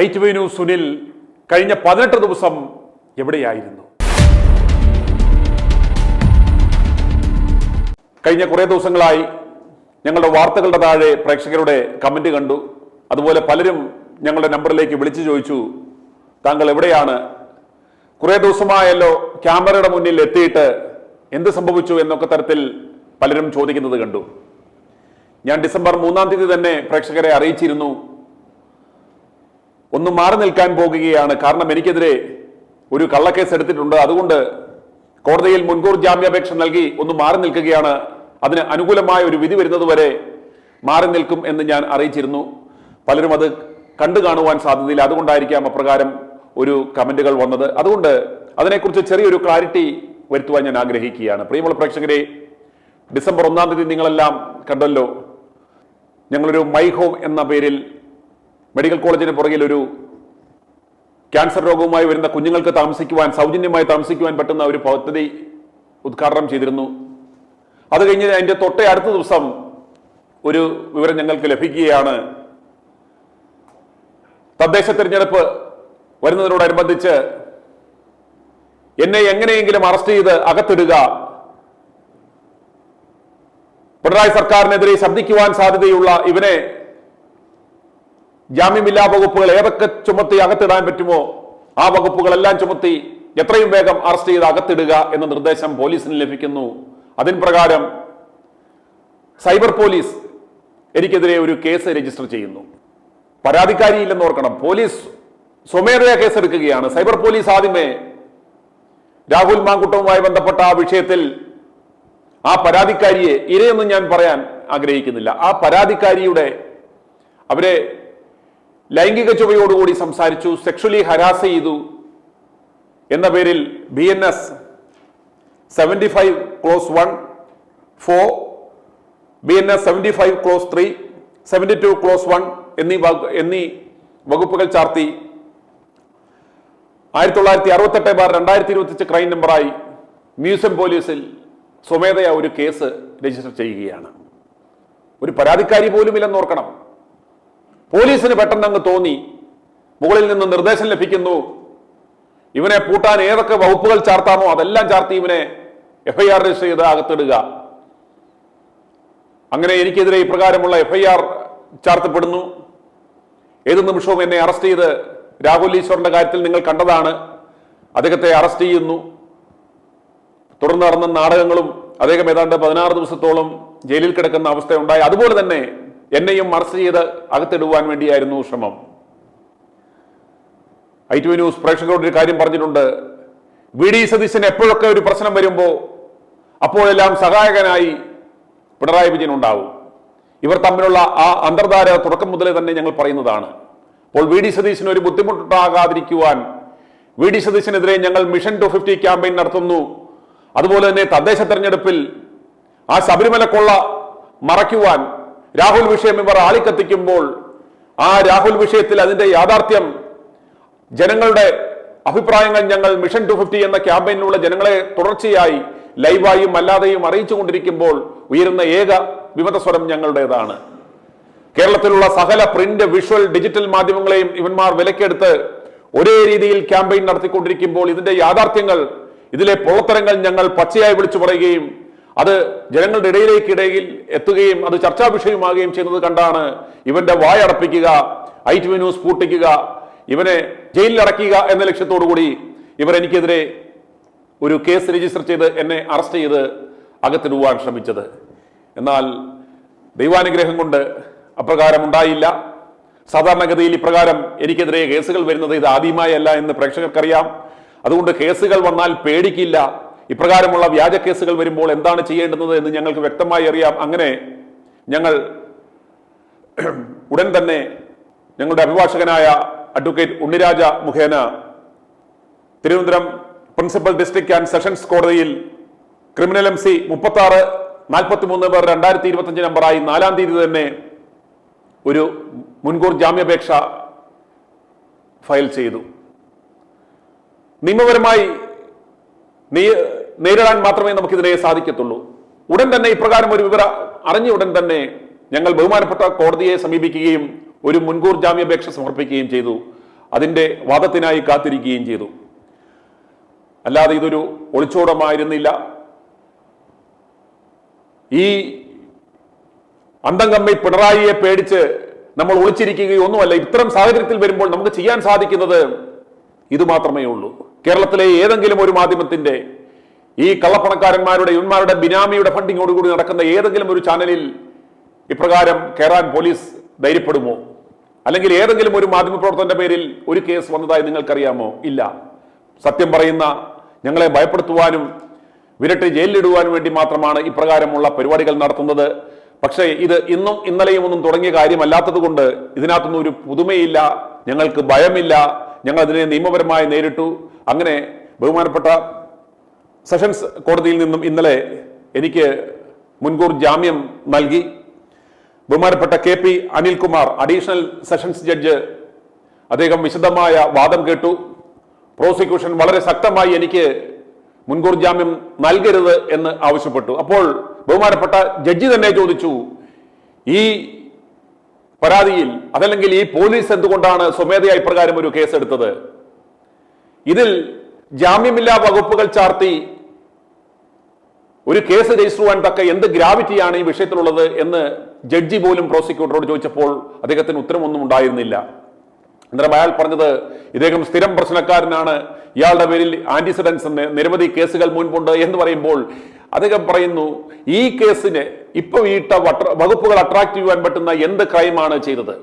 ITV news Sunil കഴിഞ്ഞ 18 ദിവസം എവിടെയായിരുന്നു? കഴിഞ്ഞ കുറേ ദിവസങ്ങളായി ഞങ്ങളുടെ വാർത്തകളുടെ താഴെ പ്രേക്ഷകരുടെ കമന്റ് കണ്ടു. അതുപോലെ പലരും ഞങ്ങളുടെ നമ്പറിലേക്ക് വിളിച്ചു ചോദിച്ചു, താങ്കൾ എവിടെയാണ്? കുറേ ദിവസമായല്ലോ ക്യാമറയുടെ മുന്നിൽ എത്തിയിട്ട്, എന്ത് സംഭവിച്ചു എന്നൊക്കെ തരത്തിൽ പലരും ചോദിക്കുന്നത് കണ്ടു. ഞാൻ ഡിസംബർ 3-ാം തീയതി തന്നെ പ്രേക്ഷകരെ അറിയിച്ചിരുന്നു, ഒന്ന് മാറി നിൽക്കാൻ പോകുകയാണ്. കാരണം എനിക്കെതിരെ ഒരു കള്ളക്കേസ് എടുത്തിട്ടുണ്ട്. അതുകൊണ്ട് കോടതിയിൽ മുൻകൂർ ജാമ്യാപേക്ഷ നൽകി ഒന്ന് മാറി നിൽക്കുകയാണ്. അതിന് അനുകൂലമായ ഒരു വിധി വരുന്നതുവരെ മാറി നിൽക്കും എന്ന് ഞാൻ അറിയിച്ചിരുന്നു. പലരും അത് കണ്ടു കാണുവാൻ സാധ്യതയില്ല. അതുകൊണ്ടായിരിക്കാം അപ്രകാരം ഒരു കമന്റുകൾ വന്നത്. അതുകൊണ്ട് അതിനെക്കുറിച്ച് ചെറിയൊരു ക്ലാരിറ്റി വരുത്തുവാൻ ഞാൻ ആഗ്രഹിക്കുകയാണ്. പ്രിയമുള്ള പ്രേക്ഷകരെ, ഡിസംബർ 1-ാം തീയതി നിങ്ങളെല്ലാം കണ്ടല്ലോ, ഞങ്ങളൊരു മൈ ഹോം എന്ന പേരിൽ മെഡിക്കൽ കോളേജിന് പുറകിൽ ഒരു ക്യാൻസർ രോഗവുമായി വരുന്ന കുഞ്ഞുങ്ങൾക്ക് താമസിക്കുവാൻ, സൗജന്യമായി താമസിക്കുവാൻ പറ്റുന്ന ഒരു പദ്ധതി ഉദ്ഘാടനം ചെയ്തിരുന്നു. അത് കഴിഞ്ഞ് അതിൻ്റെ തൊട്ടേ അടുത്ത ദിവസം ഒരു വിവരം ഞങ്ങൾക്ക് ലഭിക്കുകയാണ്. തദ്ദേശ തെരഞ്ഞെടുപ്പ് വരുന്നതിനോടനുബന്ധിച്ച് എന്നെ എങ്ങനെയെങ്കിലും അറസ്റ്റ് ചെയ്ത് അകത്തിടുക, പിണറായി സർക്കാരിനെതിരെ ശബ്ദിക്കുവാൻ സാധ്യതയുള്ള ഇവനെ ജാമ്യമില്ലാ വകുപ്പുകൾ ഏതൊക്കെ ചുമത്തി അകത്തിടാൻ പറ്റുമോ ആ വകുപ്പുകളെല്ലാം ചുമത്തി എത്രയും വേഗം അറസ്റ്റ് ചെയ്ത് അകത്തിടുക എന്ന നിർദ്ദേശം പോലീസിന് ലഭിക്കുന്നു. അതിൻ പ്രകാരം സൈബർ പോലീസ് എനിക്കെതിരെ ഒരു കേസ് രജിസ്റ്റർ ചെയ്യുന്നു. പരാതിക്കാരിയില്ലെന്ന് ഓർക്കണം, പോലീസ് സ്വമേധയാ കേസെടുക്കുകയാണ്. സൈബർ പോലീസ് ആദ്യമേ രാഹുൽ മാങ്കുട്ടവുമായി ബന്ധപ്പെട്ട ആ വിഷയത്തിൽ ആ പരാതിക്കാരിയെ, ഇരയൊന്നും ഞാൻ പറയാൻ ആഗ്രഹിക്കുന്നില്ല, ആ പരാതിക്കാരിയുടെ അവരെ ലൈംഗിക ചുവയോടുകൂടി സംസാരിച്ചു, സെക്ഷലി ഹരാസ് ചെയ്തു എന്ന പേരിൽ BNS 75(1)(4), BNS 75(3), 72(1) എന്നീ വകുപ്പുകൾ ചാർത്തി 1968/2025 ക്രൈം നമ്പറായി മ്യൂസിയം പോലീസിൽ സ്വമേധയാ ഒരു കേസ് രജിസ്റ്റർ ചെയ്യുകയാണ്. ഒരു പരാതിക്കാരി പോലും ഇല്ലെന്ന് ഓർക്കണം. പോലീസിന് പെട്ടെന്ന് അങ്ങ് തോന്നി, മുകളിൽ നിന്ന് നിർദ്ദേശം ലഭിക്കുന്നു, ഇവനെ പൂട്ടാൻ ഏതൊക്കെ വകുപ്പുകൾ ചാർത്താമോ അതെല്ലാം ചാർത്തി ഇവനെ FIR രജിസ്റ്റർ ചെയ്ത് അകത്തിടുക. അങ്ങനെ എനിക്കെതിരെ ഇപ്രകാരമുള്ള FIR ചാർത്തപ്പെടുന്നു. ഏത് നിമിഷവും എന്നെ അറസ്റ്റ് ചെയ്ത്, രാഹുൽ ഈശ്വറിന്റെ കാര്യത്തിൽ നിങ്ങൾ കണ്ടതാണ്, അദ്ദേഹത്തെ അറസ്റ്റ് ചെയ്യുന്നു. തുടർന്ന് നടന്ന നാടകങ്ങളും അദ്ദേഹം ഏതാണ്ട് 16 ദിവസത്തോളം ജയിലിൽ കിടക്കുന്ന അവസ്ഥയുണ്ടായി. അതുപോലെ തന്നെ എന്നെയും അറസ്റ്റ് ചെയ്ത് അകത്തിടുവാൻ വേണ്ടിയായിരുന്നു ശ്രമം. ITV ന്യൂസ് പ്രേക്ഷകരോട് ഒരു കാര്യം പറഞ്ഞിട്ടുണ്ട്, VD സതീശന് എപ്പോഴൊക്കെ ഒരു പ്രശ്നം വരുമ്പോൾ അപ്പോഴെല്ലാം സഹായകനായി പിണറായി വിജയൻ ഉണ്ടാവും. ഇവർ തമ്മിലുള്ള ആ അന്തർധാര തുടക്കം മുതലേ തന്നെ ഞങ്ങൾ പറയുന്നതാണ്. അപ്പോൾ VD സതീശന് ഒരു ബുദ്ധിമുട്ടുണ്ടാകാതിരിക്കുവാൻ VD സതീശനെതിരെ ഞങ്ങൾ മിഷൻ 250 ക്യാമ്പയിൻ നടത്തുന്നു. അതുപോലെ തന്നെ തദ്ദേശ തെരഞ്ഞെടുപ്പിൽ ആ ശബരിമല കൊള്ള മറയ്ക്കുവാൻ രാഹുൽ വിഷയം ഇവർ ആളിക്കത്തിക്കുമ്പോൾ ആ രാഹുൽ വിഷയത്തിൽ അതിന്റെ യാഥാർത്ഥ്യം, ജനങ്ങളുടെ അഭിപ്രായങ്ങൾ ഞങ്ങൾ മിഷൻ 250 എന്ന ക്യാമ്പയിനിലുള്ള ജനങ്ങളെ തുടർച്ചയായി ലൈവായും അല്ലാതെയും അറിയിച്ചുകൊണ്ടിരിക്കുമ്പോൾ ഉയരുന്ന ഏക വിമത സ്വരം ഞങ്ങളുടേതാണ്. കേരളത്തിലുള്ള സകല പ്രിന്റ്, വിഷ്വൽ, ഡിജിറ്റൽ മാധ്യമങ്ങളെയും ഇവന്മാർ വിലക്കെടുത്ത് ഒരേ രീതിയിൽ ക്യാമ്പയിൻ നടത്തിക്കൊണ്ടിരിക്കുമ്പോൾ ഇതിന്റെ യാഥാർത്ഥ്യങ്ങൾ, ഇതിലെ പൊള്ളത്തരങ്ങൾ ഞങ്ങൾ പച്ചയായി വിളിച്ചു പറയുകയും അത് ജനങ്ങളുടെ ഇടയിൽ എത്തുകയും അത് ചർച്ചാ വിഷയമാകുകയും ചെയ്യുന്നത് കണ്ടാണ് ഇവന്റെ വായടപ്പിക്കുക, ITV ന്യൂസ് പൂട്ടിക്കുക, ഇവനെ ജയിലിൽ അടയ്ക്കുക എന്ന ലക്ഷ്യത്തോടുകൂടി ഇവർ എനിക്കെതിരെ ഒരു കേസ് രജിസ്റ്റർ ചെയ്ത് എന്നെ അറസ്റ്റ് ചെയ്ത് അകത്തിടുവാൻ ശ്രമിച്ചത്. എന്നാൽ ദൈവാനുഗ്രഹം കൊണ്ട് അപ്രകാരം ഉണ്ടായില്ല. സാധാരണഗതിയിൽ ഇപ്രകാരം എനിക്കെതിരെ കേസുകൾ വരുന്നത് ഇത് ആദ്യമായല്ല എന്ന് പ്രേക്ഷകർക്കറിയാം. അതുകൊണ്ട് കേസുകൾ വന്നാൽ പേടിക്കില്ല. ഇപ്രകാരമുള്ള വ്യാജ കേസുകൾ വരുമ്പോൾ എന്താണ് ചെയ്യേണ്ടത് എന്ന് ഞങ്ങൾക്ക് വ്യക്തമായി അറിയാം. അങ്ങനെ ഞങ്ങൾ ഉടൻ തന്നെ ഞങ്ങളുടെ അഭിഭാഷകനായ അഡ്വക്കേറ്റ് ഉണ്ണിരാജ മുഖേന Thiruvananthapuram principal district and sessions കോടതിയിൽ ക്രിമിനൽ MC 3643/2025 നമ്പറായി 4-ാം തീയതി തന്നെ ഒരു മുൻകൂർ ജാമ്യാപേക്ഷ ഫയൽ ചെയ്തു. നിയമപരമായി നേരിടാൻ മാത്രമേ നമുക്കിതിനെ സാധിക്കത്തുള്ളൂ. ഉടൻ തന്നെ ഇപ്രകാരം ഒരു വിവരം അറിഞ്ഞ ഉടൻ തന്നെ ഞങ്ങൾ ബഹുമാനപ്പെട്ട കോടതിയെ സമീപിക്കുകയും ഒരു മുൻകൂർ ജാമ്യാപേക്ഷ സമർപ്പിക്കുകയും ചെയ്തു. അതിൻ്റെ വാദത്തിനായി കാത്തിരിക്കുകയും ചെയ്തു. അല്ലാതെ ഇതൊരു ഒളിച്ചോടമായിരുന്നില്ല. ഈ അന്തംകമ്മി പിണറായിയെ പേടിച്ച് നമ്മൾ ഒളിച്ചിരിക്കുകയോ ഒന്നുമല്ല. ഇത്തരം സാഹചര്യത്തിൽ വരുമ്പോൾ നമുക്ക് ചെയ്യാൻ സാധിക്കുന്നത് ഇത് മാത്രമേ ഉള്ളൂ. കേരളത്തിലെ ഏതെങ്കിലും ഒരു മാധ്യമത്തിന്റെ ഈ കള്ളപ്പണക്കാരന്മാരുടെ ഇവന്മാരുടെ ബിനാമിയുടെ ഫണ്ടിങ്ങോടുകൂടി നടക്കുന്ന ഏതെങ്കിലും ഒരു ചാനലിൽ ഇപ്രകാരം കയറാൻ പോലീസ് ധൈര്യപ്പെടുമോ? അല്ലെങ്കിൽ ഏതെങ്കിലും ഒരു മാധ്യമപ്രവർത്തകന്റെ പേരിൽ ഒരു കേസ് വന്നതായി നിങ്ങൾക്കറിയാമോ? ഇല്ല. സത്യം പറയുന്ന ഞങ്ങളെ ഭയപ്പെടുത്തുവാനും വിരട്ടി ജയിലിലിടുവാനും വേണ്ടി മാത്രമാണ് ഇപ്രകാരമുള്ള പരിപാടികൾ നടത്തുന്നത്. പക്ഷേ ഇത് ഇന്നും ഇന്നലെയും ഒന്നും തുടങ്ങിയ കാര്യമല്ലാത്തത് കൊണ്ട് ഇതിനകത്തൊന്നും ഒരു പുതുമയില്ല, ഞങ്ങൾക്ക് ഭയമില്ല, ഞങ്ങൾ അതിനെ നിയമപരമായി നേരിട്ടു. അങ്ങനെ ബഹുമാനപ്പെട്ട സെഷൻസ് കോടതിയിൽ നിന്നും ഇന്നലെ എനിക്ക് മുൻകൂർ ജാമ്യം നൽകി. ബഹുമാനപ്പെട്ട KP Anilkumar additional sessions judge അദ്ദേഹം വിശദമായ വാദം കേട്ടു. പ്രോസിക്യൂഷൻ വളരെ ശക്തമായി എനിക്ക് മുൻകൂർ ജാമ്യം നൽകരുത് എന്ന് ആവശ്യപ്പെട്ടു. അപ്പോൾ ബഹുമാനപ്പെട്ട ജഡ്ജി തന്നെ ചോദിച്ചു, ഈ പരാതിയിൽ അതല്ലെങ്കിൽ ഈ പോലീസ് എന്തുകൊണ്ടാണ് സ്വമേധയാ ഇപ്രകാരം ഒരു കേസ് എടുത്തത്? ഇതിൽ ജാമ്യമില്ലാ വകുപ്പുകൾ ചാർത്തി ഒരു കേസ് രജിസ്റ്റർ ചെയ്യാൻ തക്ക എന്ത് ഗ്രാവിറ്റിയാണ് ഈ വിഷയത്തിലുള്ളത് എന്ന് ജഡ്ജി പോലും പ്രോസിക്യൂട്ടറോട് ചോദിച്ചപ്പോൾ അദ്ദേഹത്തിന് ഉത്തരമൊന്നും ഉണ്ടായിരുന്നില്ല. അന്നേരം അയാൾ പറഞ്ഞത് ഇദ്ദേഹം സ്ഥിരം പ്രശ്നക്കാരനാണ്, ഇയാളുടെ പേരിൽ ആന്റിസിഡൻസ് നിരവധി കേസുകൾ മുൻപുണ്ട് എന്ന് പറയുമ്പോൾ അദ്ദേഹം പറയുന്നു, ഈ കേസിന് ഇപ്പൊ ഇട്ട വകുപ്പുകൾ അട്രാക്ട് ചെയ്യാൻ പറ്റുന്ന എന്ത് ക്രൈമാണ് ചെയ്തത്?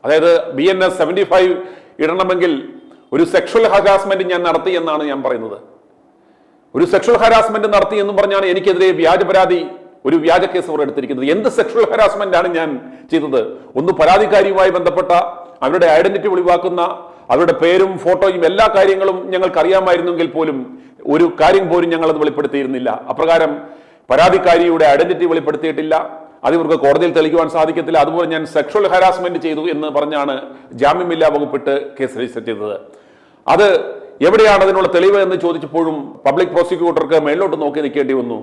അതായത് BNS 75 ഇടണമെങ്കിൽ ഒരു സെക്ഷൽ ഹരാസ്മെന്റ് ഞാൻ നടത്തി എന്നാണ് ഞാൻ പറയുന്നത്. ഒരു സെക്ഷൽ ഹരാസ്മെന്റ് നടത്തി എന്ന് പറഞ്ഞാണ് എനിക്കെതിരെ വ്യാജ പരാതി, ഒരു വ്യാജ കേസ് അവർ എടുത്തിരിക്കുന്നത്. എന്ത് സെക്ഷൽ ഹരാസ്മെന്റ് ആണ് ഞാൻ ചെയ്തത്? ഒന്ന് പരാതിക്കാരിയുമായി ബന്ധപ്പെട്ട അവരുടെ ഐഡന്റിറ്റി വെളിവാക്കുന്ന അവരുടെ പേരും ഫോട്ടോയും എല്ലാ കാര്യങ്ങളും ഞങ്ങൾക്ക് അറിയാമായിരുന്നെങ്കിൽ പോലും ഒരു കാര്യം പോലും ഞങ്ങൾ അത് വെളിപ്പെടുത്തിയിരുന്നില്ല. അപ്രകാരം പരാതിക്കാരിയുടെ ഐഡന്റിറ്റി വെളിപ്പെടുത്തിയിട്ടില്ല, അത് ഇവർക്ക് കോടതിയിൽ തെളിയിക്കുവാൻ സാധിക്കത്തില്ല. അതുപോലെ ഞാൻ സെക്ഷൽ ഹരാസ്മെന്റ് ചെയ്തു എന്ന് പറഞ്ഞാണ് ജാമ്യമില്ലാ വകുപ്പിട്ട് കേസ് രജിസ്റ്റർ ചെയ്തത്. അത് എവിടെയാണ് അതിനുള്ള തെളിവ് എന്ന് ചോദിച്ചപ്പോഴും പബ്ലിക് പ്രോസിക്യൂട്ടർക്ക് മേളിലോട്ട് നോക്കി നിൽക്കേണ്ടി വന്നു.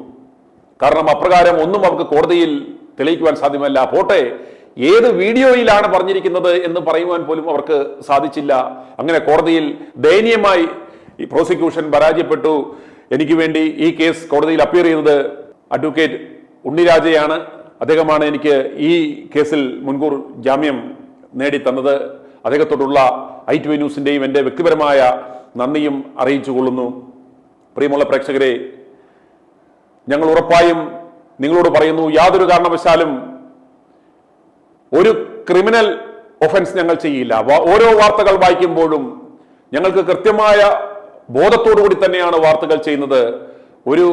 കാരണം അപ്രകാരം ഒന്നും അവർക്ക് കോടതിയിൽ തെളിയിക്കുവാൻ സാധ്യമല്ല. പോട്ടെ, ഏത് വീഡിയോയിലാണ് പറഞ്ഞിരിക്കുന്നത് എന്ന് പറയുവാൻ പോലും അവർക്ക് സാധിച്ചില്ല. അങ്ങനെ കോടതിയിൽ ദയനീയമായി ഈ പ്രോസിക്യൂഷൻ പരാജയപ്പെട്ടു. എനിക്ക് വേണ്ടി ഈ കേസ് കോടതിയിൽ അപ്പിയർ ചെയ്തത് അഡ്വക്കേറ്റ് ഉണ്ണിരാജയാണ്. അദ്ദേഹമാണ് എനിക്ക് ഈ കേസിൽ മുൻകൂർ ജാമ്യം നേടിത്തന്നത്. അദ്ദേഹത്തോടുള്ള i2v ന്യൂസിന്റെയും എൻ്റെ വ്യക്തിപരമായ നന്ദിയും അറിയിച്ചു കൊള്ളുന്നു. പ്രിയമുള്ള പ്രേക്ഷകരെ, ഞങ്ങൾ ഉറപ്പായും നിങ്ങളോട് പറയുന്നു, യാതൊരു കാരണവശാലും ഒരു ക്രിമിനൽ ഒഫൻസ് ഞങ്ങൾ ചെയ്യില്ല. ഓരോ വാർത്തകൾ വായിക്കുമ്പോഴും ഞങ്ങൾക്ക് കൃത്യമായ ബോധത്തോടു കൂടി തന്നെയാണ് വാർത്തകൾ ചെയ്യുന്നത്. ഒരു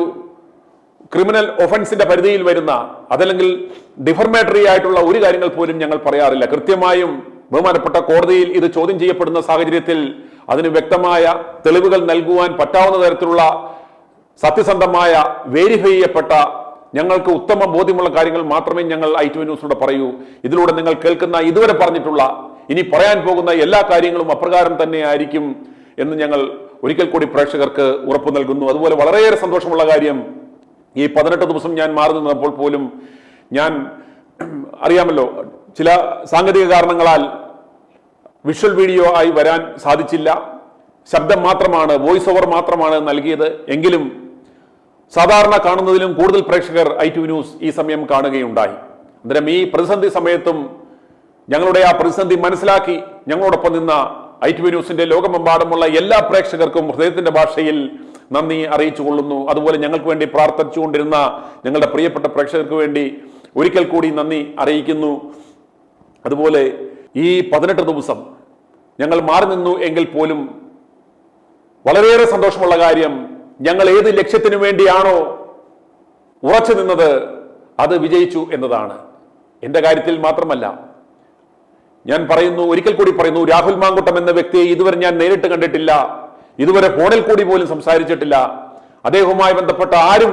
ക്രിമിനൽ ഒഫൻസിന്റെ പരിധിയിൽ വരുന്ന അതല്ലെങ്കിൽ ഡിഫർമേറ്ററി ആയിട്ടുള്ള ഒരു കാര്യങ്ങൾ പോലും ഞങ്ങൾ പറയാറില്ല. കൃത്യമായും ബഹുമാനപ്പെട്ട കോടതിയിൽ ഇത് ചോദ്യം ചെയ്യപ്പെടുന്ന സാഹചര്യത്തിൽ അതിന് വ്യക്തമായ തെളിവുകൾ നൽകുവാൻ പറ്റാവുന്ന തരത്തിലുള്ള സത്യസന്ധമായ വേരിഫൈ ചെയ്യപ്പെട്ട ഞങ്ങൾക്ക് ഉത്തമ ബോധ്യമുള്ള കാര്യങ്ങൾ മാത്രമേ ഞങ്ങൾ i2v ന്യൂസിലൂടെ പറയൂ. ഇതിലൂടെ നിങ്ങൾ കേൾക്കുന്ന ഇതുവരെ പറഞ്ഞിട്ടുള്ള ഇനി പറയാൻ പോകുന്ന എല്ലാ കാര്യങ്ങളും അപ്രകാരം തന്നെ ആയിരിക്കും എന്ന് ഞങ്ങൾ ഒരിക്കൽ കൂടി പ്രേക്ഷകർക്ക് ഉറപ്പു നൽകുന്നു. അതുപോലെ വളരെയേറെ സന്തോഷമുള്ള കാര്യം, ഈ 18 ദിവസം ഞാൻ മാറി നിന്നപ്പോൾ പോലും ഞാൻ അറിയാമല്ലോ, ചില സാങ്കേതിക കാരണങ്ങളാൽ വിഷ്വൽ വീഡിയോ ആയി വരാൻ സാധിച്ചില്ല. ശബ്ദം മാത്രമാണ്, വോയിസ് ഓവർ മാത്രമാണ് നൽകിയത്. എങ്കിലും സാധാരണ കാണുന്നതിലും കൂടുതൽ പ്രേക്ഷകർ i2v ന്യൂസ് ഈ സമയം കാണുകയുണ്ടായി. അന്നേരം ഈ പ്രതിസന്ധി സമയത്തും ഞങ്ങളുടെ ആ പ്രതിസന്ധി മനസ്സിലാക്കി ഞങ്ങളോടൊപ്പം നിന്ന i2v ന്യൂസിന്റെ ലോകമെമ്പാടുമുള്ള എല്ലാ പ്രേക്ഷകർക്കും ഹൃദയത്തിന്റെ ഭാഷയിൽ നന്ദി അറിയിച്ചു കൊള്ളുന്നു. അതുപോലെ ഞങ്ങൾക്ക് വേണ്ടി പ്രാർത്ഥിച്ചുകൊണ്ടിരുന്ന ഞങ്ങളുടെ പ്രിയപ്പെട്ട പ്രേക്ഷകർക്ക് വേണ്ടി ഒരിക്കൽ കൂടി നന്ദി അറിയിക്കുന്നു. അതുപോലെ ഈ 18 ദിവസം ഞങ്ങൾ മാറി നിന്നു എങ്കിൽ പോലും വളരെയേറെ സന്തോഷമുള്ള കാര്യം, ഞങ്ങൾ ഏത് ലക്ഷ്യത്തിനു വേണ്ടിയാണോ ഉറച്ചു നിന്നത് അത് വിജയിച്ചു എന്നതാണ്. എന്റെ കാര്യത്തിൽ മാത്രമല്ല, ഞാൻ പറയുന്നു, ഒരിക്കൽ കൂടി പറയുന്നു, രാഹുൽ മാങ്കുട്ടം എന്ന വ്യക്തിയെ ഇതുവരെ ഞാൻ നേരിട്ട് കണ്ടിട്ടില്ല, ഇതുവരെ ഫോണിൽ കൂടി പോലും സംസാരിച്ചിട്ടില്ല. അദ്ദേഹവുമായി ബന്ധപ്പെട്ട ആരും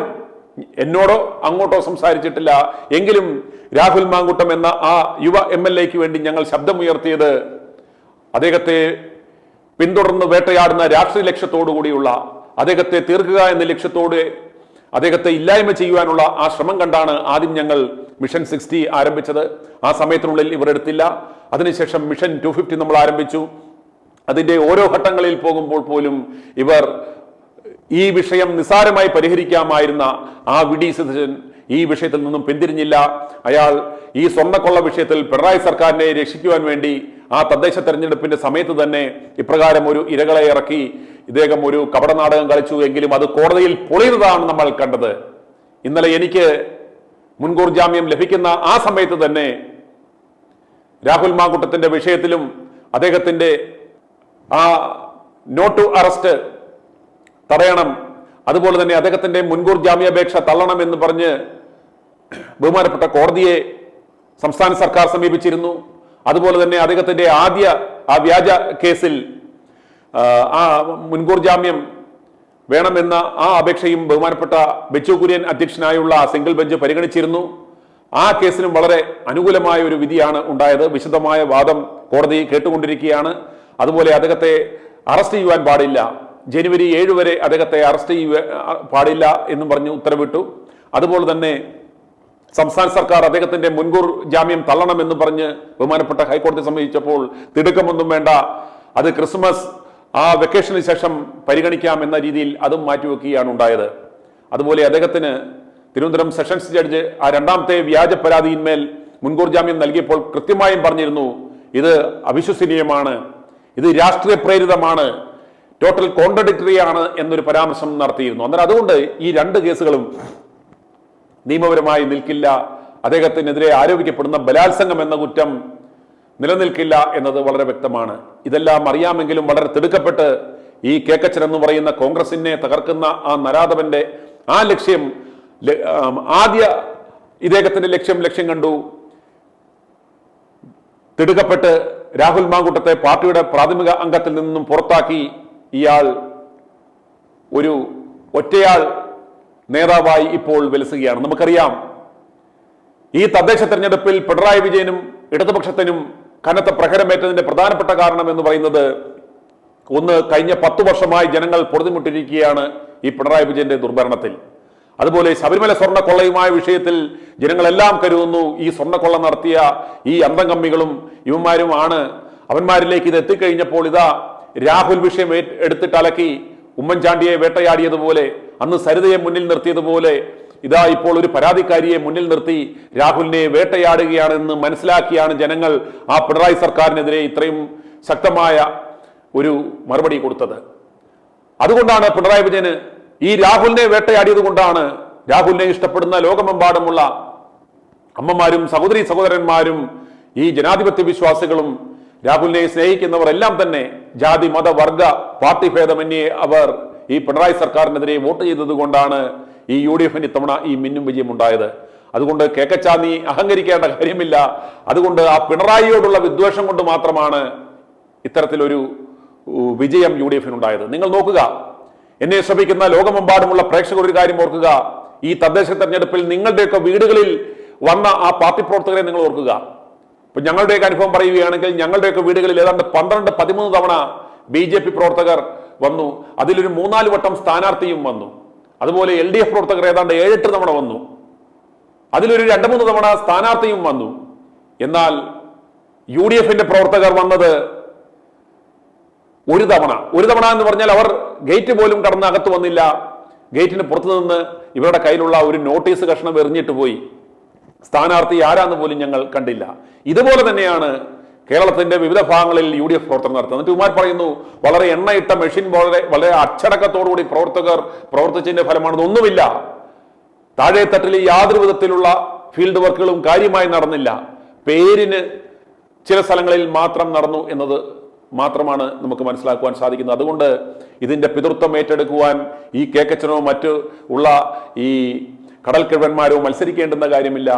എന്നോടോ അങ്ങോട്ടോ സംസാരിച്ചിട്ടില്ല. എങ്കിലും രാഹുൽ മാങ്കുട്ടം എന്ന ആ യുവ MLA-ക്ക് വേണ്ടി ഞങ്ങൾ ശബ്ദമുയർത്തിയത് അദ്ദേഹത്തെ പിന്തുടർന്ന് വേട്ടയാടുന്ന രാഷ്ട്രീയ ലക്ഷ്യത്തോടുകൂടിയുള്ള, അദ്ദേഹത്തെ തീർക്കുക എന്ന ലക്ഷ്യത്തോടെ അദ്ദേഹത്തെ ഇല്ലായ്മ ചെയ്യുവാനുള്ള ആ ശ്രമം കണ്ടാണ് ആദ്യം ഞങ്ങൾ മിഷൻ 60 ആരംഭിച്ചത്. ആ സമയത്തിനുള്ളിൽ ഇവർ എടുത്തില്ല. അതിനുശേഷം മിഷൻ 250 നമ്മൾ ആരംഭിച്ചു. അതിൻ്റെ ഓരോ ഘട്ടങ്ങളിൽ പോകുമ്പോൾ പോലും ഇവർ ഈ വിഷയം നിസ്സാരമായി പരിഹരിക്കാമായിരുന്ന ആ വി.ഡി. സതീശൻ ഈ വിഷയത്തിൽ നിന്നും പിന്തിരിഞ്ഞില്ല. അയാൾ ഈ സ്വർണ്ണക്കൊള്ള വിഷയത്തിൽ പിണറായി സർക്കാരിനെ രക്ഷിക്കുവാൻ വേണ്ടി ആ തദ്ദേശ തെരഞ്ഞെടുപ്പിന്റെ സമയത്ത് തന്നെ ഇപ്രകാരം ഒരു ഇരകളെ ഇറക്കി ഇദ്ദേഹം ഒരു കപടനാടകം കളിച്ചു. എങ്കിലും അത് കോടതിയിൽ പൊളിയുന്നതാണ് നമ്മൾ കണ്ടത്. ഇന്നലെ എനിക്ക് മുൻകൂർ ജാമ്യം ലഭിക്കുന്ന ആ സമയത്ത് തന്നെ രാഹുൽ മാങ്കൂട്ടത്തിന്റെ വിഷയത്തിലും അദ്ദേഹത്തിന്റെ ആ നോട്ട് ടു അറസ്റ്റ് തടയണം, അതുപോലെ തന്നെ അദ്ദേഹത്തിന്റെ മുൻകൂർ ജാമ്യാപേക്ഷ തള്ളണം എന്ന് പറഞ്ഞ് ബഹുമാനപ്പെട്ട കോടതിയെ സംസ്ഥാന സർക്കാർ സമീപിച്ചിരുന്നു. അതുപോലെ തന്നെ അദ്ദേഹത്തിന്റെ ആദ്യ ആ വ്യാജ കേസിൽ ആ മുൻകൂർ ജാമ്യം വേണമെന്ന ആ അപേക്ഷയും ബഹുമാനപ്പെട്ട ബെച്ചു കുര്യൻ അധ്യക്ഷനായുള്ള സിംഗിൾ ബെഞ്ച് പരിഗണിച്ചിരുന്നു. ആ കേസിനും വളരെ അനുകൂലമായ ഒരു വിധിയാണ് ഉണ്ടായത്. വിശദമായ വാദം കോടതി കേട്ടുകൊണ്ടിരിക്കുകയാണ്. അതുപോലെ അദ്ദേഹത്തെ അറസ്റ്റ് ചെയ്യുവാൻ പാടില്ല, ജനുവരി 7 വരെ അദ്ദേഹത്തെ അറസ്റ്റ് ചെയ്യുവാൻ പാടില്ല എന്നും പറഞ്ഞ് ഉത്തരവിട്ടു. അതുപോലെ തന്നെ സംസ്ഥാന സർക്കാർ അദ്ദേഹത്തിന്റെ മുൻകൂർ ജാമ്യം തള്ളണമെന്ന് പറഞ്ഞ് ബഹുമാനപ്പെട്ട ഹൈക്കോടതി സമീപിച്ചപ്പോൾ തിടുക്കമൊന്നും വേണ്ട, അത് ക്രിസ്മസ് ആ വെക്കേഷന് ശേഷം പരിഗണിക്കാം എന്ന രീതിയിൽ അതും മാറ്റിവെക്കുകയാണ് ഉണ്ടായത്. അതുപോലെ അദ്ദേഹത്തിന് തിരുവനന്തപുരം സെഷൻസ് ജഡ്ജ് ആ രണ്ടാമത്തെ വ്യാജ പരാതിയിന്മേൽ മുൻകൂർ ജാമ്യം നൽകിയപ്പോൾ കൃത്യമായും പറഞ്ഞിരുന്നു, ഇത് അവിശ്വസനീയമാണ്, ഇത് രാഷ്ട്രീയ പ്രേരിതമാണ്, ടോട്ടൽ കോൺട്രഡിക്ടറി ആണ് എന്നൊരു പരാമർശം നടത്തിയിരുന്നു. അന്നേരം അതുകൊണ്ട് ഈ രണ്ട് കേസുകളും നിയമപരമായി നിൽക്കില്ല, അദ്ദേഹത്തിനെതിരെ ആരോപിക്കപ്പെടുന്ന ബലാത്സംഗം എന്ന കുറ്റം നിലനിൽക്കില്ല എന്നത് വളരെ വ്യക്തമാണ്. ഇതെല്ലാം അറിയാമെങ്കിലും വളരെ തിടുക്കപ്പെട്ട് ഈ കേക്കച്ചൻ എന്ന് പറയുന്ന കോൺഗ്രസിനെ തകർക്കുന്ന ആ നരാധവന്റെ ആ ലക്ഷ്യം ആദ്യ ഇദ്ദേഹത്തിന്റെ ലക്ഷ്യം കണ്ടു. തിടുക്കപ്പെട്ട് രാഹുൽ മാങ്കൂട്ടത്തെ പാർട്ടിയുടെ പ്രാഥമിക അംഗത്തിൽ നിന്നും പുറത്താക്കി ഇയാൾ ഒരു ഒറ്റയാൾ നേതാവായി ഇപ്പോൾ വിലസുകയാണ്. നമുക്കറിയാം, ഈ തദ്ദേശ തെരഞ്ഞെടുപ്പിൽ പിണറായി വിജയനും ഇടതുപക്ഷത്തിനും കനത്ത പ്രഹരമേറ്റതിന്റെ പ്രധാനപ്പെട്ട കാരണം എന്ന് പറയുന്നത്, ഒന്ന്, കഴിഞ്ഞ 10 വർഷമായി ജനങ്ങൾ പൊറുതിമുട്ടിരിക്കുകയാണ് ഈ പിണറായി വിജയന്റെ ദുർഭരണത്തിൽ. അതുപോലെ ശബരിമല സ്വർണ്ണക്കൊള്ളയുമായ വിഷയത്തിൽ ജനങ്ങളെല്ലാം കരുതുന്നു ഈ സ്വർണ്ണക്കൊള്ള നടത്തിയ ഈ അന്തംകമ്മികളും ഇവന്മാരും ആണ്. അവന്മാരിലേക്ക് ഇത് എത്തിക്കഴിഞ്ഞപ്പോൾ ഇതാ രാഹുൽ വിഷയം എടുത്തിട്ട് അലക്കി ഉമ്മൻചാണ്ടിയെ വേട്ടയാടിയതുപോലെ, അന്ന് സരിതയെ മുന്നിൽ നിർത്തിയതുപോലെ ഇതാ ഇപ്പോൾ ഒരു പരാതിക്കാരിയെ മുന്നിൽ നിർത്തി രാഹുലിനെ വേട്ടയാടുകയാണെന്ന് മനസ്സിലാക്കിയാണ് ജനങ്ങൾ ആ പിണറായി സർക്കാരിനെതിരെ ഇത്രയും ശക്തമായ ഒരു മറുപടി കൊടുത്തത്. അതുകൊണ്ടാണ് പിണറായി വിജയന് ഈ രാഹുലിനെ വേട്ടയാടിയത് കൊണ്ടാണ് രാഹുലിനെ ഇഷ്ടപ്പെടുന്ന ലോകമെമ്പാടുമുള്ള അമ്മമാരും സഹോദരി സഹോദരന്മാരും ഈ ജനാധിപത്യ വിശ്വാസികളും രാഹുലിനെ സ്നേഹിക്കുന്നവർ എല്ലാം തന്നെ ജാതി മത വർഗ പാർട്ടി ഭേദമന്യേ അവർ ഈ പിണറായി സർക്കാരിനെതിരെ വോട്ട് ചെയ്തത് കൊണ്ടാണ് ഈ UDF-ന് ഇത്തവണ ഈ മിന്നും വിജയം ഉണ്ടായത്. അതുകൊണ്ട് കേക്കച്ചാ നീ അഹങ്കരിക്കേണ്ട കാര്യമില്ല. അതുകൊണ്ട് ആ പിണറായിയോടുള്ള വിദ്വേഷം കൊണ്ട് മാത്രമാണ് ഇത്തരത്തിലൊരു വിജയം UDF-നുണ്ടായത്. നിങ്ങൾ നോക്കുക, എന്നെ ശ്രമിക്കുന്ന ലോകമെമ്പാടുമുള്ള പ്രേക്ഷകർ ഒരു കാര്യം ഓർക്കുക, ഈ തദ്ദേശ തെരഞ്ഞെടുപ്പിൽ നിങ്ങളുടെയൊക്കെ വീടുകളിൽ വന്ന ആ പാർട്ടി പ്രവർത്തകരെ നിങ്ങൾ ഓർക്കുക. ഇപ്പൊ ഞങ്ങളുടെയൊക്കെ അനുഭവം പറയുകയാണെങ്കിൽ ഞങ്ങളുടെയൊക്കെ വീടുകളിൽ ഏതാണ്ട് 12-13 തവണ BJP പ്രവർത്തകർ വന്നു. അതിലൊരു 3-4 വട്ടം സ്ഥാനാർത്ഥിയും വന്നു. അതുപോലെ LDF പ്രവർത്തകർ ഏതാണ്ട് 7-8 തവണ വന്നു. അതിലൊരു 2-3 തവണ സ്ഥാനാർത്ഥിയും വന്നു. എന്നാൽ UDF-ന്റെ പ്രവർത്തകർ വന്നത് ഒരു തവണ എന്ന് പറഞ്ഞാൽ അവർ ഗേറ്റ് പോലും കടന്ന് അകത്ത് വന്നില്ല. ഗേറ്റിന് പുറത്തു നിന്ന് ഇവരുടെ കയ്യിലുള്ള ഒരു നോട്ടീസ് കഷ്ണം എറിഞ്ഞിട്ട് പോയി. സ്ഥാനാർത്ഥി ആരാന്ന് പോലും ഞങ്ങൾ കണ്ടില്ല. ഇതുപോലെ തന്നെയാണ് കേരളത്തിന്റെ വിവിധ ഭാഗങ്ങളിൽ UDF പ്രവർത്തനം നടത്തുന്നത്. എന്നിട്ട് ഇവന്മാർ പറയുന്നു വളരെ എണ്ണയിട്ട മെഷീൻ വളരെ അച്ചടക്കത്തോടുകൂടി പ്രവർത്തകർ പ്രവർത്തിച്ചതിന്റെ ഫലമാണ്. ഒന്നുമില്ല. താഴെത്തട്ടിൽ യാതൊരു വിധത്തിലുള്ള ഫീൽഡ് വർക്കുകളും കാര്യമായി നടന്നില്ല. പേരിന് ചില സ്ഥലങ്ങളിൽ മാത്രം നടന്നു എന്നത് മാത്രമാണ് നമുക്ക് മനസ്സിലാക്കുവാൻ സാധിക്കുന്നത്. അതുകൊണ്ട് ഇതിന്റെ പിതൃത്വം ഏറ്റെടുക്കുവാൻ ഈ കേക്കച്ചനോ മറ്റു ഉള്ള ഈ കടൽക്കിഴവന്മാരോ മത്സരിക്കേണ്ടുന്ന കാര്യമില്ല.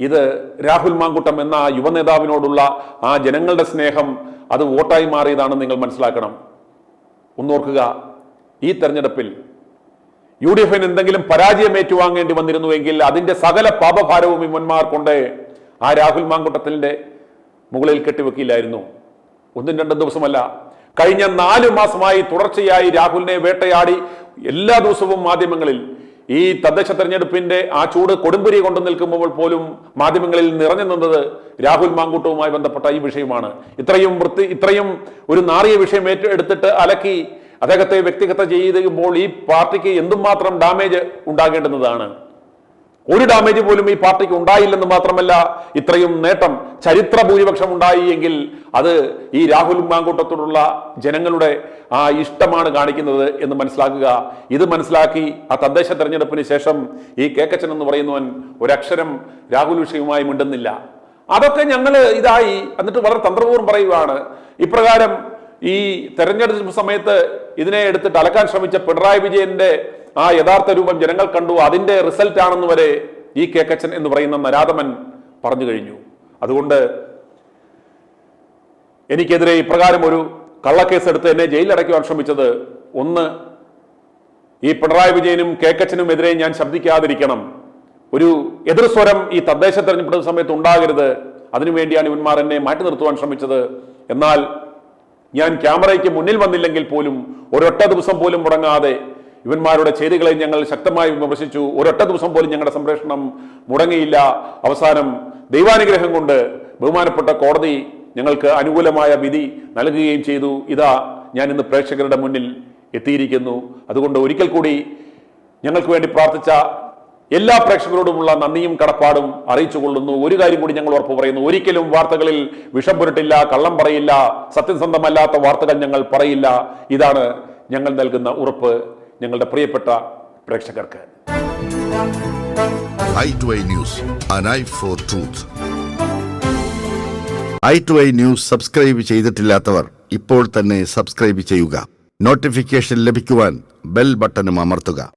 ഇത് രാഹുൽ മാങ്കൂട്ടം എന്ന യുവനേതാവിനോടുള്ള ആ ജനങ്ങളുടെ സ്നേഹം അത് വോട്ടായി മാറിയതാണെന്ന് നിങ്ങൾ മനസ്സിലാക്കണം. ഒന്നോർക്കുക, ഈ തെരഞ്ഞെടുപ്പിൽ UDF-ന് എന്തെങ്കിലും പരാജയം ഏറ്റുവാങ്ങേണ്ടി വന്നിരുന്നുവെങ്കിൽ അതിന്റെ സകല പാപഭാരവും ഇവന്മാർ കൊണ്ട് ആ രാഹുൽ മാങ്കൂട്ടത്തിന്റെ മുകളിൽ കെട്ടിവെക്കില്ലായിരുന്നു. 1-2 ദിവസമല്ല, കഴിഞ്ഞ 4 മാസമായി തുടർച്ചയായി രാഹുലിനെ വേട്ടയാടി എല്ലാ ദിവസവും മാധ്യമങ്ങളിൽ ഈ തദ്ദേശ തെരഞ്ഞെടുപ്പിന്റെ ആ ചൂട് കൊടുമ്പുരി കൊണ്ടു നിൽക്കുമ്പോൾ പോലും മാധ്യമങ്ങളിൽ നിറഞ്ഞു നിന്നത് രാഹുൽ മാങ്കൂട്ടവുമായി ബന്ധപ്പെട്ട ഈ വിഷയമാണ്. ഇത്രയും ഒരു നാറിയ വിഷയം എടുത്തിട്ട് അലക്കി അദ്ദേഹത്തെ വ്യക്തിഗത ചെയ്യുമ്പോൾ ഈ പാർട്ടിക്ക് എന്തുമാത്രം ഡാമേജ് ഉണ്ടാകേണ്ടുന്നതാണ്. ഒരു ഡാമേജ് പോലും ഈ പാർട്ടിക്ക് ഉണ്ടായില്ലെന്ന് മാത്രമല്ല, ഇത്രയും നേട്ടം ചരിത്ര ഭൂരിപക്ഷം ഉണ്ടായി എങ്കിൽ അത് ഈ രാഹുൽ മാങ്കൂട്ടത്തോടുള്ള ജനങ്ങളുടെ ആ ഇഷ്ടമാണ് കാണിക്കുന്നത് എന്ന് മനസ്സിലാക്കുക. ഇത് മനസ്സിലാക്കി ആ തദ്ദേശ തെരഞ്ഞെടുപ്പിന് ശേഷം ഈ കേക്കച്ചൻ എന്ന് പറയുന്നവൻ ഒരക്ഷരം രാഹുൽ വിഷയവുമായി മിണ്ടുന്നില്ല. അതൊക്കെ ഞങ്ങൾ ഇതായി എന്നിട്ട് വളരെ തന്ത്രപൂർവ്വം പറയുകയാണ്. ഇപ്രകാരം ഈ തെരഞ്ഞെടുപ്പ് സമയത്ത് ഇതിനെ എടുത്തിട്ട് അലക്കാൻ ശ്രമിച്ച പിണറായി വിജയന്റെ ആ യഥാർത്ഥ രൂപം ജനങ്ങൾ കണ്ടു, അതിന്റെ റിസൾട്ട് ആണെന്ന് വരെ ഈ കേക്കച്ചൻ എന്ന് പറയുന്ന നരാധമൻ പറഞ്ഞു കഴിഞ്ഞു. അതുകൊണ്ട് എനിക്കെതിരെ ഇപ്രകാരം ഒരു കള്ളക്കേസ് എടുത്ത് എന്നെ ജയിലിലടയ്ക്കുവാൻ ശ്രമിച്ചത്, ഒന്ന്, ഈ പിണറായി വിജയനും കേക്കച്ചനും എതിരെ ഞാൻ ശബ്ദിക്കാതിരിക്കണം, ഒരു എതിർസ്വരം ഈ തദ്ദേശ തെരഞ്ഞെടുപ്പ് സമയത്ത് ഉണ്ടാകരുത്, അതിനുവേണ്ടിയാണ് ഇവന്മാർ എന്നെ മാറ്റി നിർത്തുവാൻ ശ്രമിച്ചത്. എന്നാൽ ഞാൻ ക്യാമറയ്ക്ക് മുന്നിൽ വന്നില്ലെങ്കിൽ പോലും ഒരൊറ്റ ദിവസം പോലും മുടങ്ങാതെ ഇവന്മാരുടെ ചെയ്തികളെ ഞങ്ങൾ ശക്തമായി വിമർശിച്ചു. ഒരൊറ്റ ദിവസം പോലും ഞങ്ങളുടെ സംപ്രേഷണം മുടങ്ങിയില്ല. അവസാനം ദൈവാനുഗ്രഹം കൊണ്ട് ബഹുമാനപ്പെട്ട കോടതി ഞങ്ങൾക്ക് അനുകൂലമായ വിധി നൽകുകയും ചെയ്തു. ഇതാ ഞാൻ ഇന്ന് പ്രേക്ഷകരുടെ മുന്നിൽ എത്തിയിരിക്കുന്നു. അതുകൊണ്ട് ഒരിക്കൽ കൂടി ഞങ്ങൾക്ക് വേണ്ടി പ്രാർത്ഥിച്ച എല്ലാ പ്രേക്ഷകരോടുമുള്ള നന്ദിയും കടപ്പാടും അറിയിച്ചു കൊള്ളുന്നു. ഒരു കാര്യം കൂടി ഞങ്ങൾ ഉറപ്പ് പറയുന്നു, ഒരിക്കലും വാർത്തകളിൽ വിഷം പുരട്ടില്ല, കള്ളം പറയില്ല, സത്യസന്ധമല്ലാത്ത വാർത്തകൾ ഞങ്ങൾ പറയില്ല. ഇതാണ് ഞങ്ങൾ നൽകുന്ന ഉറപ്പ് ഞങ്ങളുടെ പ്രിയപ്പെട്ട പ്രേക്ഷകർക്ക്. i2i News, an eye for truth. i2i News subscribe ചെയ്തിട്ടില്ലാത്തവർ ഇപ്പോൾ തന്നെ സബ്സ്ക്രൈബ് ചെയ്യുക. നോട്ടിഫിക്കേഷൻ ലഭിക്കുവാൻ ബെൽ ബട്ടണും അമർത്തുക.